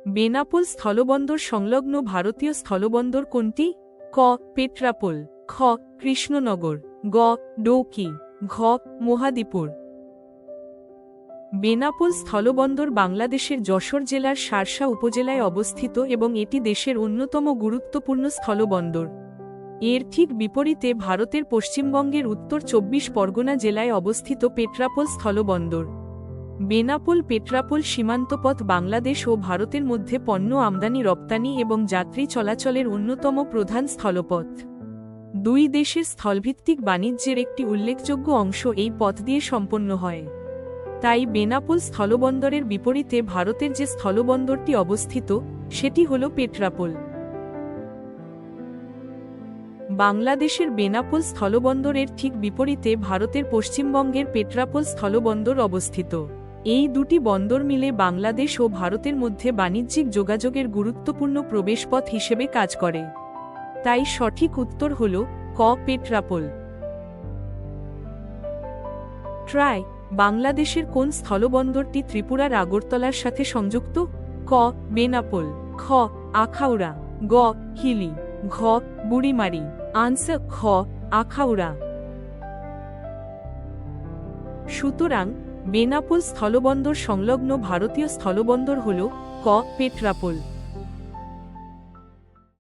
বেনাপোল স্থলবন্দর সংলগ্ন ভারতীয় স্থলবন্দর কোনটি? ক. পেট্রাপোল, খ. কৃষ্ণনগর, গ. ডৌকি, ঘ. মহাদীপুর। বেনাপোল স্থলবন্দর বাংলাদেশের যশোর জেলার শার্শা উপজেলায় অবস্থিত এবং এটি দেশের অন্যতম গুরুত্বপূর্ণ স্থলবন্দর। এর ঠিক বিপরীতে ভারতের পশ্চিমবঙ্গের উত্তর ২৪ পরগনা জেলায় অবস্থিত পেট্রাপোল স্থলবন্দর। বেনাপোল পেট্রাপোল সীমান্তপথ বাংলাদেশ ও ভারতের মধ্যে পণ্য আমদানি রপ্তানি এবং যাত্রী চলাচলের অন্যতম প্রধান স্থলপথ। দুই দেশের স্থলভিত্তিক বাণিজ্যের একটি উল্লেখযোগ্য অংশ এই পথ দিয়ে সম্পন্ন হয়। তাই বেনাপোল স্থলবন্দরের বিপরীতে ভারতের যে স্থলবন্দরটি অবস্থিত সেটি হল পেট্রাপোল। বাংলাদেশের বেনাপোল স্থলবন্দরের ঠিক বিপরীতে ভারতের পশ্চিমবঙ্গের পেট্রাপোল স্থলবন্দর অবস্থিত। এই দুটি বন্দর মিলে বাংলাদেশ ও ভারতের মধ্যে বাণিজ্যিক যোগাযোগের গুরুত্বপূর্ণ প্রবেশপথ হিসেবে কাজ করে। তাই সঠিক উত্তর হল ক. পেট্রাপোল। ট্রাই বাংলাদেশের কোন স্থলবন্দরটি ত্রিপুরার আগরতলার সাথে সংযুক্ত? ক. বেনাপোল, খ. আখাউড়া, গ. হিলি, ঘ. বুড়িমারি। আনসার খ. আখাউড়া। সুতরাং বেনাপোল স্থলবন্দর সংলগ্ন ভারতীয় স্থলবন্দর হল ক. পেট্রাপোল।